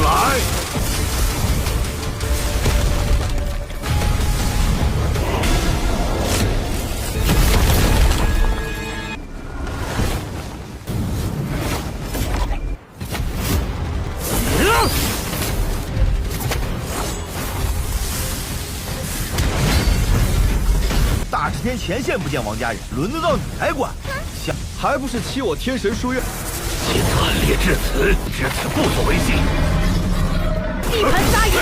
来！大治天前线不见王家人，轮得到你来管？还不是欺我天神书院！既惨烈至此，不足为信。地盘撒野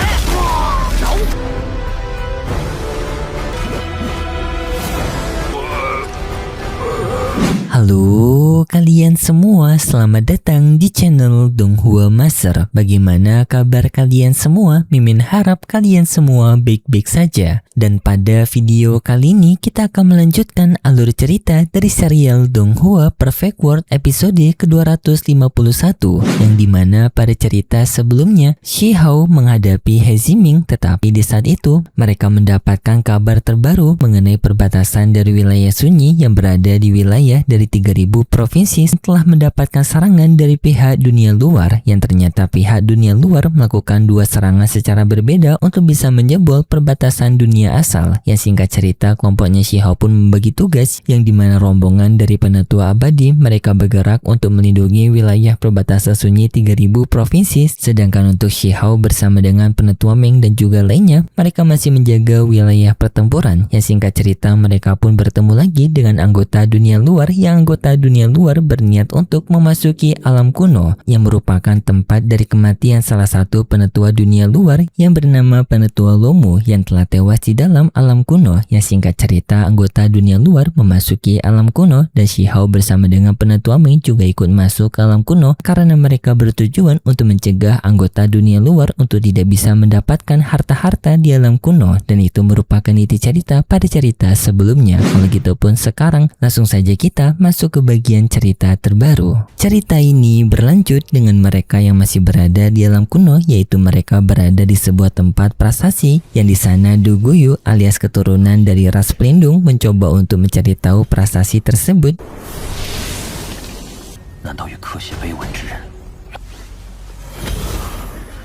！Halo kalian semua, selamat datang di channel Donghua Master. Bagaimana kabar kalian semua? Mimin harap kalian semua baik-baik saja. Dan pada video kali ini kita akan melanjutkan alur cerita dari serial Donghua Perfect World episode ke-251, yang dimana pada cerita sebelumnya Shi Hao menghadapi He Ziming, tetapi di saat itu mereka mendapatkan kabar terbaru mengenai perbatasan dari wilayah sunyi yang berada di wilayah dari 3000 provinsi setelah mendapatkan serangan dari pihak dunia luar, yang ternyata pihak dunia luar melakukan dua serangan secara berbeda untuk bisa menjebol perbatasan dunia asal. Yang singkat cerita, kelompoknya Shi Hao pun membagi tugas, yang dimana rombongan dari penetua abadi mereka bergerak untuk melindungi wilayah perbatasan sunyi 3000 provinsi, sedangkan untuk Shi Hao bersama dengan penetua Meng dan juga lainnya mereka masih menjaga wilayah pertempuran. Yang singkat cerita, mereka pun bertemu lagi dengan anggota dunia luar, yang anggota dunia luar berniat untuk memasuki alam kuno, yang merupakan tempat dari kematian salah satu penetua dunia luar yang bernama penetua Lomu yang telah tewas di dalam alam kuno. Yang singkat cerita, anggota dunia luar memasuki alam kuno dan Shi Hao bersama dengan penetua Meng juga ikut masuk ke alam kuno karena mereka bertujuan untuk mencegah anggota dunia luar untuk tidak bisa mendapatkan harta-harta di alam kuno, dan itu merupakan inti cerita pada cerita sebelumnya. Kalau gitu pun sekarang langsung saja kita masuk ke bagian cerita terbaru. Cerita ini berlanjut dengan mereka yang masih berada di alam kuno, yaitu mereka berada di sebuah tempat prasasti, yang di sana Du Guyu alias keturunan dari ras pelindung mencoba untuk mencari tahu prasasti tersebut. 难道与科学为闻之人？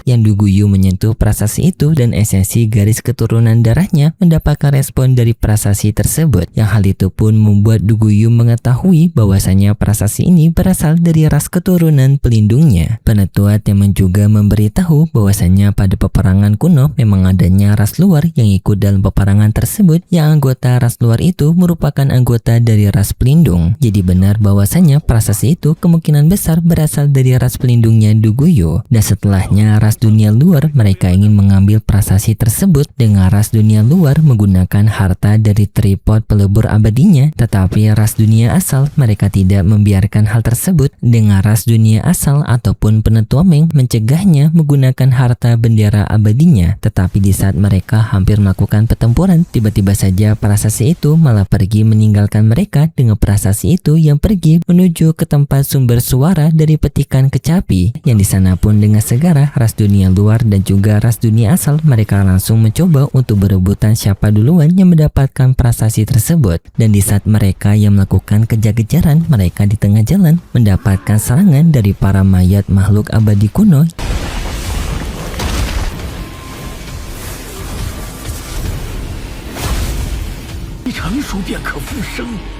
Yang Du Guyu menyentuh prasasti itu dan esensi garis keturunan darahnya mendapatkan respon dari prasasti tersebut, yang hal itu pun membuat Du Guyu mengetahui bahwasanya prasasti ini berasal dari ras keturunan pelindungnya. Penetua Temon juga memberitahu bahwasanya pada peperangan kuno memang adanya ras luar yang ikut dalam peperangan tersebut, yang anggota ras luar itu merupakan anggota dari ras pelindung. Jadi benar bahwasanya prasasti itu kemungkinan besar berasal dari ras pelindungnya Du Guyu. Dan setelahnya ras dunia luar mereka ingin mengambil prasasti tersebut dengan ras dunia luar menggunakan harta dari tripod pelebur abadinya, tetapi ras dunia asal mereka tidak membiarkan hal tersebut dengan ras dunia asal ataupun penetua Meng mencegahnya menggunakan harta bendera abadinya. Tetapi di saat mereka hampir melakukan pertempuran, tiba-tiba saja prasasti itu malah pergi meninggalkan mereka dengan prasasti itu yang pergi menuju ke tempat sumber suara dari petikan kecapi, yang di sana pun dengan segera ras dunia luar dan juga ras dunia asal mereka langsung mencoba untuk berebutan siapa duluan yang mendapatkan prasasti tersebut. Dan di saat mereka yang melakukan kejar-kejaran, mereka di tengah jalan mendapatkan serangan dari para mayat makhluk abadi kuno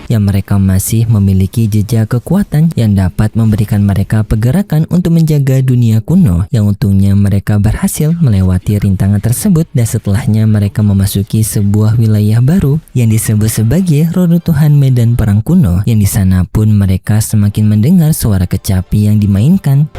yang mereka masih memiliki jejak kekuatan yang dapat memberikan mereka pergerakan untuk menjaga dunia kuno, yang untungnya mereka berhasil melewati rintangan tersebut. Dan setelahnya mereka memasuki sebuah wilayah baru yang disebut sebagai reruntuhan medan perang kuno, yang di sana pun mereka semakin mendengar suara kecapi yang dimainkan.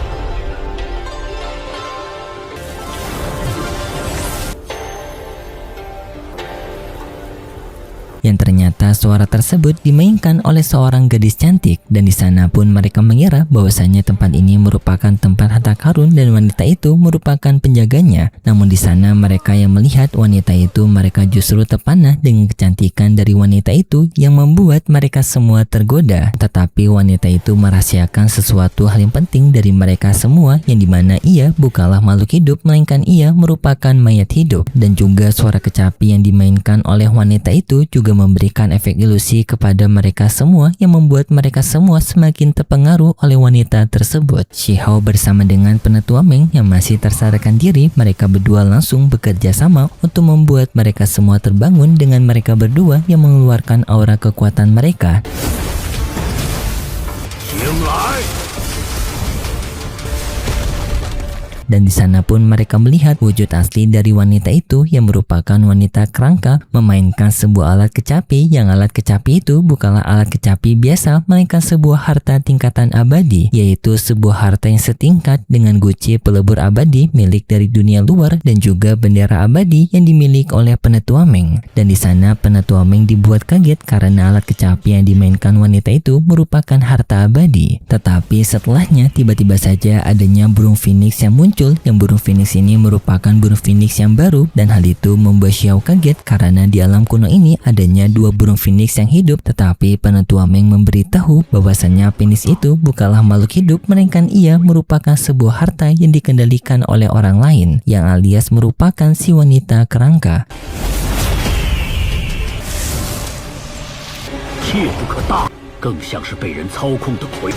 Yang ternyata suara tersebut dimainkan oleh seorang gadis cantik, dan di sana pun mereka mengira bahwasanya tempat ini merupakan tempat harta karun dan wanita itu merupakan penjaganya. Namun di sana mereka yang melihat wanita itu, mereka justru terpana dengan kecantikan dari wanita itu yang membuat mereka semua tergoda. Tetapi wanita itu merahasiakan sesuatu hal yang penting dari mereka semua, yang dimana ia bukanlah makhluk hidup melainkan ia merupakan mayat hidup. Dan juga suara kecapi yang dimainkan oleh wanita itu juga memberi memberikan efek ilusi kepada mereka semua yang membuat mereka semua semakin terpengaruh oleh wanita tersebut. Shihao bersama dengan Penetua Meng yang masih tersadarkan diri, mereka berdua langsung bekerja sama untuk membuat mereka semua terbangun dengan mereka berdua yang mengeluarkan aura kekuatan mereka. 醒来！ Dan di sana pun mereka melihat wujud asli dari wanita itu yang merupakan wanita kerangka memainkan sebuah alat kecapi, yang alat kecapi itu bukanlah alat kecapi biasa melainkan sebuah harta tingkatan abadi, yaitu sebuah harta yang setingkat dengan guci pelebur abadi milik dari dunia luar dan juga bendera abadi yang dimiliki oleh Penetua Meng. Dan di sana Penetua Meng dibuat kaget karena alat kecapi yang dimainkan wanita itu merupakan harta abadi. Tetapi setelahnya tiba-tiba saja adanya burung phoenix yang muncul, yang burung phoenix ini merupakan burung phoenix yang baru, dan hal itu membuat Xiao kaget karena di alam kuno ini adanya dua burung phoenix yang hidup. Tetapi Penetua Meng memberitahu bahwasannya phoenix itu bukanlah makhluk hidup melainkan ia merupakan sebuah harta yang dikendalikan oleh orang lain, yang alias merupakan si wanita kerangka. 切不可大，更像是被人操控的鬼。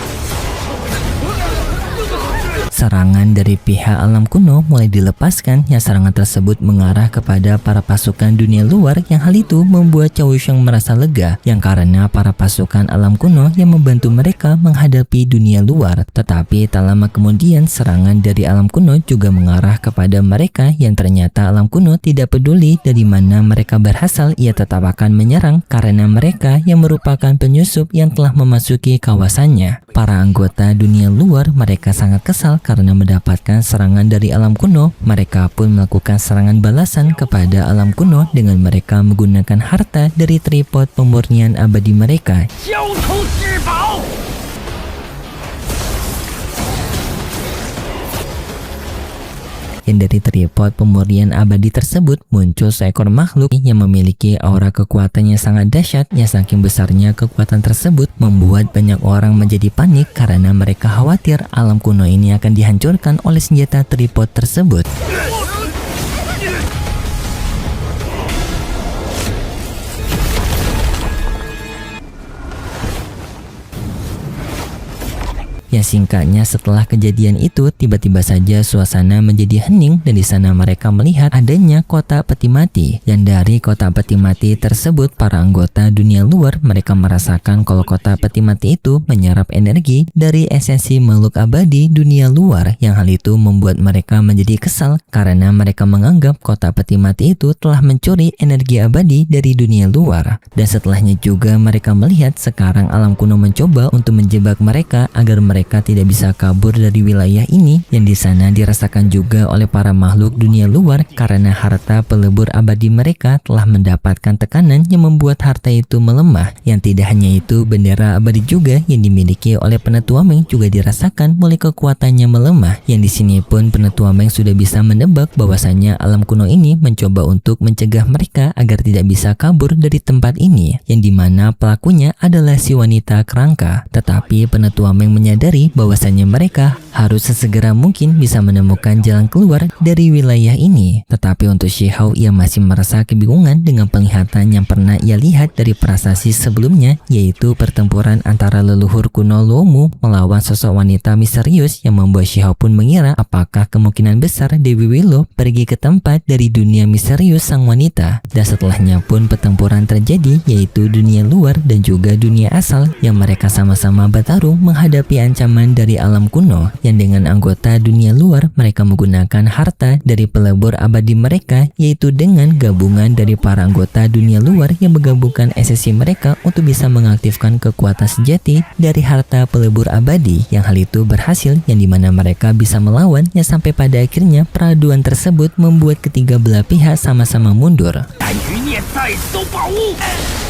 Serangan dari pihak alam kuno mulai dilepaskan, yang serangan tersebut mengarah kepada para pasukan dunia luar, yang hal itu membuat Cao Wuxiong merasa lega, yang karena para pasukan alam kuno yang membantu mereka menghadapi dunia luar. Tetapi tak lama kemudian serangan dari alam kuno juga mengarah kepada mereka, yang ternyata alam kuno tidak peduli dari mana mereka berasal, ia tetap akan menyerang karena mereka yang merupakan penyusup yang telah memasuki kawasannya. Para anggota dunia luar mereka sangat kesal karena mendapatkan serangan dari alam kuno. Mereka pun melakukan serangan balasan kepada alam kuno dengan mereka menggunakan harta dari tripod pemurnian abadi mereka. 交出至宝！ Dan dari tripod pemurnian abadi tersebut muncul seekor makhluk yang memiliki aura kekuatan yang sangat dahsyat, yang saking besarnya kekuatan tersebut membuat banyak orang menjadi panik karena mereka khawatir alam kuno ini akan dihancurkan oleh senjata tripod tersebut. Ya singkatnya, setelah kejadian itu tiba-tiba saja suasana menjadi hening, dan di sana mereka melihat adanya kota peti mati. Dan dari kota peti mati tersebut para anggota dunia luar mereka merasakan kalau kota peti mati itu menyerap energi dari esensi makhluk abadi dunia luar, yang hal itu membuat mereka menjadi kesal karena mereka menganggap kota peti mati itu telah mencuri energi abadi dari dunia luar. Dan setelahnya juga mereka melihat sekarang alam kuno mencoba untuk menjebak mereka agar mereka tidak bisa kabur dari wilayah ini, yang di sana dirasakan juga oleh para makhluk dunia luar karena harta pelebur abadi mereka telah mendapatkan tekanan yang membuat harta itu melemah. Yang tidak hanya itu, bendera abadi juga yang dimiliki oleh Penetua Meng juga dirasakan mulai kekuatannya melemah, yang di sini pun Penetua Meng sudah bisa menebak bahwasannya alam kuno ini mencoba untuk mencegah mereka agar tidak bisa kabur dari tempat ini, yang dimana pelakunya adalah si wanita kerangka. Tetapi Penetua Meng menyadari bahwasannya mereka harus sesegera mungkin bisa menemukan jalan keluar dari wilayah ini. Tetapi untuk Shihao, ia masih merasa kebingungan dengan penglihatan yang pernah ia lihat dari prasasti sebelumnya, yaitu pertempuran antara leluhur kuno Luomu melawan sosok wanita misterius, yang membuat Shihao pun mengira apakah kemungkinan besar Dewi Willow pergi ke tempat dari dunia misterius sang wanita. Dan setelahnya pun pertempuran terjadi, yaitu dunia luar dan juga dunia asal, yang mereka sama-sama bertarung menghadapi ancaman dari alam kuno, yang dengan anggota dunia luar mereka menggunakan harta dari pelebur abadi mereka, yaitu dengan gabungan dari para anggota dunia luar yang menggabungkan esensi mereka untuk bisa mengaktifkan kekuatan sejati dari harta pelebur abadi, yang hal itu berhasil, yang dimana mereka bisa melawan, yang sampai pada akhirnya peraduan tersebut membuat ketiga belah pihak sama-sama mundur. 但余孽再搜宝物。 啊！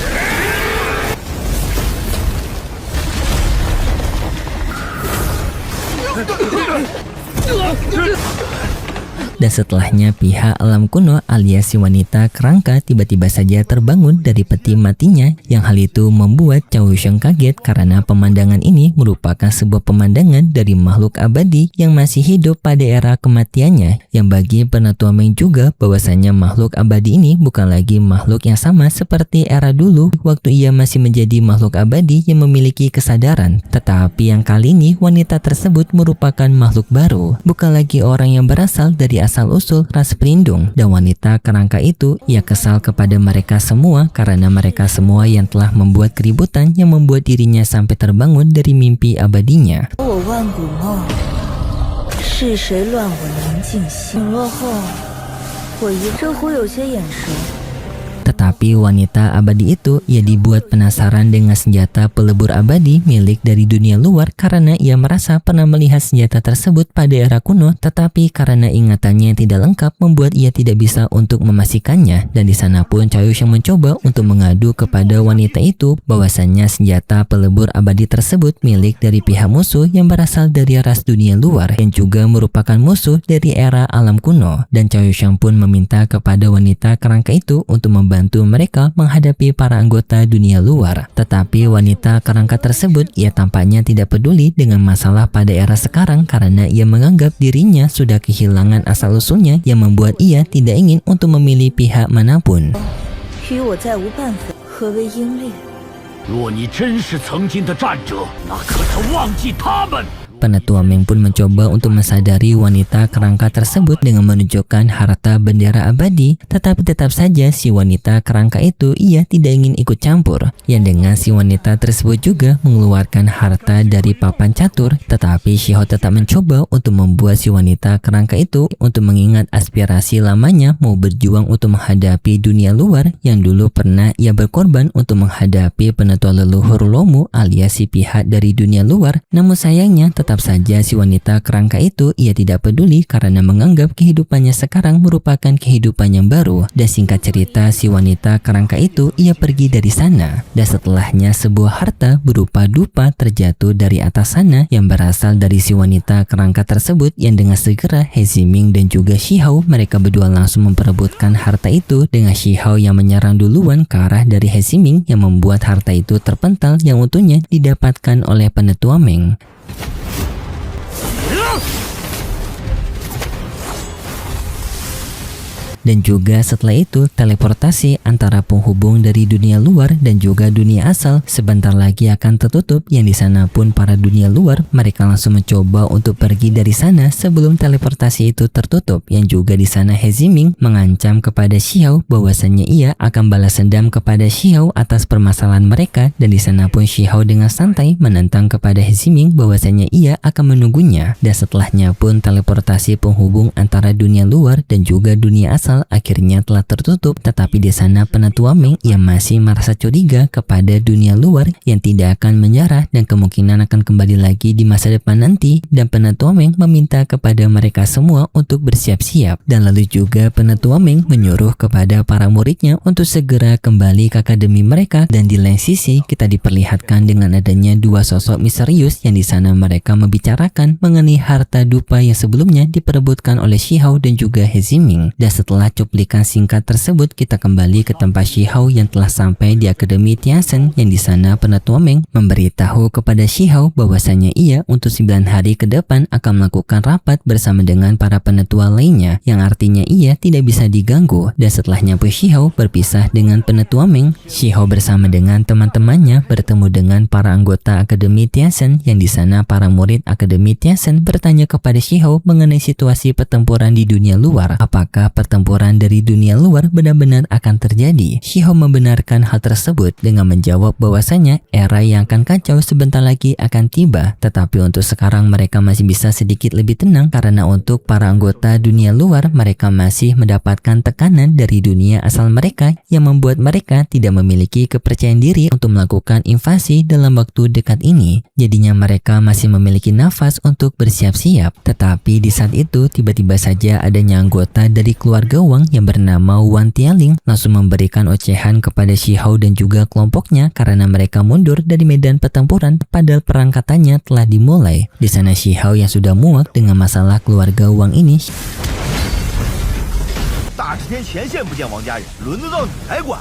dan setelahnya pihak alam kuno alias si wanita kerangka tiba-tiba saja terbangun dari peti matinya, yang hal itu membuat Cao Yusheng kaget karena pemandangan ini merupakan sebuah pemandangan dari makhluk abadi yang masih hidup pada era kematiannya, yang bagi penatua Meng juga bahwasanya makhluk abadi ini bukan lagi makhluk yang sama seperti era dulu waktu ia masih menjadi makhluk abadi yang memiliki kesadaran, tetapi yang kali ini wanita tersebut merupakan makhluk baru, bukan lagi orang yang berasal dari asal-usul ras pelindung. Dan wanita kerangka itu ia kesal kepada mereka semua karena mereka semua yang telah membuat keributan yang membuat dirinya sampai terbangun dari mimpi abadinya. Tetapi wanita abadi itu ia dibuat penasaran dengan senjata pelebur abadi milik dari dunia luar karena ia merasa pernah melihat senjata tersebut pada era kuno, tetapi karena ingatannya yang tidak lengkap membuat ia tidak bisa untuk memastikannya. Dan di sana pun Cao Yusheng mencoba untuk mengadu kepada wanita itu bahwasannya senjata pelebur abadi tersebut milik dari pihak musuh yang berasal dari ras dunia luar yang juga merupakan musuh dari era alam kuno. Dan Cao Yusheng pun meminta kepada wanita kerangka itu untuk membantu mereka menghadapi para anggota dunia luar. Tetapi wanita kerangka tersebut ia tampaknya tidak peduli dengan masalah pada era sekarang karena ia menganggap dirinya sudah kehilangan asal-usulnya yang membuat ia tidak ingin untuk memilih pihak manapun. 若你真是曾经的战者，那可曾忘记他们？ Penatua Meng pun mencoba untuk mensadari wanita kerangka tersebut dengan menunjukkan harta bendera abadi, tetapi tetap saja si wanita kerangka itu ia tidak ingin ikut campur. Yang dengan si wanita tersebut juga mengeluarkan harta dari papan catur, tetapi Shihao tetap mencoba untuk membuat si wanita kerangka itu untuk mengingat aspirasi lamanya mau berjuang untuk menghadapi dunia luar yang dulu pernah ia berkorban untuk menghadapi penatua leluhur Lomu alias si pihak dari dunia luar. Namun sayangnya tetap saja si wanita kerangka itu ia tidak peduli karena menganggap kehidupannya sekarang merupakan kehidupan yang baru. Dan singkat cerita si wanita kerangka itu ia pergi dari sana. Dan setelahnya sebuah harta berupa dupa terjatuh dari atas sana yang berasal dari si wanita kerangka tersebut, yang dengan segera He Ziming dan juga Shihao mereka berdua langsung memperebutkan harta itu dengan Shihao yang menyerang duluan ke arah dari He Ziming yang membuat harta itu terpental yang untungnya didapatkan oleh penatua Meng. Dan juga setelah itu teleportasi antara penghubung dari dunia luar dan juga dunia asal sebentar lagi akan tertutup, yang di sana pun para dunia luar mereka langsung mencoba untuk pergi dari sana sebelum teleportasi itu tertutup, yang juga di sana He Ziming mengancam kepada Shihao bahwasannya ia akan balas dendam kepada Shihao atas permasalahan mereka. Dan di sana pun Shihao dengan santai menentang kepada He Ziming bahwasannya ia akan menunggunya. Dan setelahnya pun teleportasi penghubung antara dunia luar dan juga dunia asal akhirnya telah tertutup, tetapi di sana penatua Meng yang masih merasa curiga kepada dunia luar yang tidak akan menyerah dan kemungkinan akan kembali lagi di masa depan nanti. Dan penatua Meng meminta kepada mereka semua untuk bersiap-siap, dan lalu juga penatua Meng menyuruh kepada para muridnya untuk segera kembali ke akademi mereka. Dan di lain sisi kita diperlihatkan dengan adanya dua sosok misterius yang di sana mereka membicarakan mengenai harta dupa yang sebelumnya diperebutkan oleh Shihao dan juga He Ziming. Dan setelah cuplikan singkat tersebut kita kembali ke tempat Shihao yang telah sampai di Akademi Tianzhen, yang di sana penatua Meng memberitahu kepada Shihao bahwasanya ia untuk 9 hari ke depan akan melakukan rapat bersama dengan para penatua lainnya, yang artinya ia tidak bisa diganggu. Dan setelahnya pun Shihao berpisah dengan penatua Meng. Shihao bersama dengan teman-temannya bertemu dengan para anggota Akademi Tianzhen, yang di sana para murid Akademi Tianzhen bertanya kepada Shihao mengenai situasi pertempuran di dunia luar. Apakah pertempuran dari dunia luar benar-benar akan terjadi? Shihao membenarkan hal tersebut dengan menjawab bahwasanya era yang akan kacau sebentar lagi akan tiba, tetapi untuk sekarang mereka masih bisa sedikit lebih tenang karena untuk para anggota dunia luar mereka masih mendapatkan tekanan dari dunia asal mereka yang membuat mereka tidak memiliki kepercayaan diri untuk melakukan invasi dalam waktu dekat ini. Jadinya mereka masih memiliki nafas untuk bersiap-siap. Tetapi di saat itu tiba-tiba saja adanya anggota dari keluarga Wang yang bernama Wan Tianling langsung memberikan ocehan kepada Shihao dan juga kelompoknya karena mereka mundur dari medan pertempuran padahal perang katanya telah dimulai. Di sana Shihao yang sudah muak dengan masalah keluarga Wang ini 大治天前线不见王家人，轮得到你来管？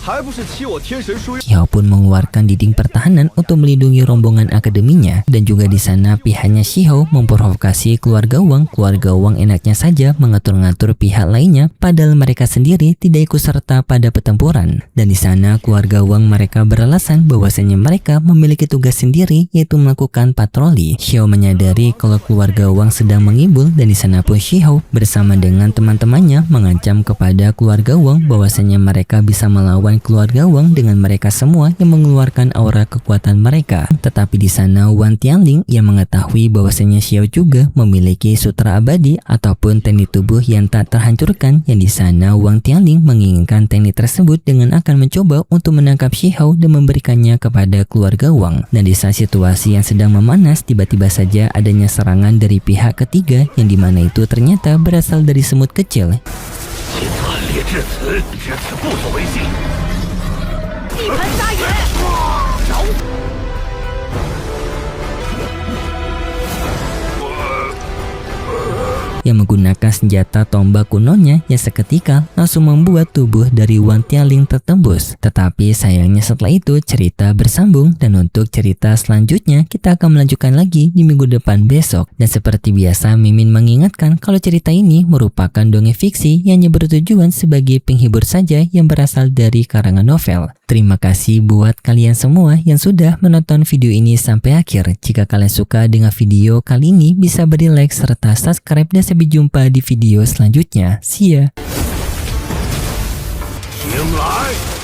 还不是欺我天神书院。 Xiao pun mengeluarkan dinding pertahanan untuk melindungi rombongan akademinya, dan juga di sana pihaknya Shihou memprovokasi keluarga Wang. Keluarga Wang enaknya saja mengatur-ngatur pihak lainnya, padahal mereka sendiri tidak ikut serta pada pertempuran. Dan di sana keluarga Wang mereka beralasan bahwasanya mereka memiliki tugas sendiri, yaitu melakukan patroli. Xiao menyadari kalau keluarga Wang sedang mengibul, dan di sana pun Shihou bersama dengan teman-temannya mengancam kepada keluarga Wang bahwasanya mereka bisa melawan keluarga Wang dengan mereka semua yang mengeluarkan aura kekuatan mereka. Tetapi di sana Wan Tianling yang mengetahui bahwasanya Xiao juga memiliki sutra abadi ataupun teknik tubuh yang tak terhancurkan, yang di sana Wang Tianling menginginkan teknik tersebut dengan akan mencoba untuk menangkap Shihou dan memberikannya kepada keluarga Wang. Dan di saat situasi yang sedang memanas, tiba-tiba saja adanya serangan dari pihak ketiga, yang dimana itu ternyata berasal dari semut kecil. 其惨烈至此，至此不足为惧。 地盘撒野，着。 yang menggunakan senjata tombak kunonya yang seketika langsung membuat tubuh dari Wan Tianling tertembus. Tetapi sayangnya setelah itu cerita bersambung, dan untuk cerita selanjutnya kita akan melanjutkan lagi di minggu depan besok. Dan seperti biasa Mimin mengingatkan kalau cerita ini merupakan dongeng fiksi yang hanya bertujuan sebagai penghibur saja yang berasal dari karangan novel. Terima kasih buat kalian semua yang sudah menonton video ini sampai akhir. Jika kalian suka dengan video kali ini, bisa beri like serta subscribe, dan sampai jumpa di video selanjutnya. See ya! 醒来！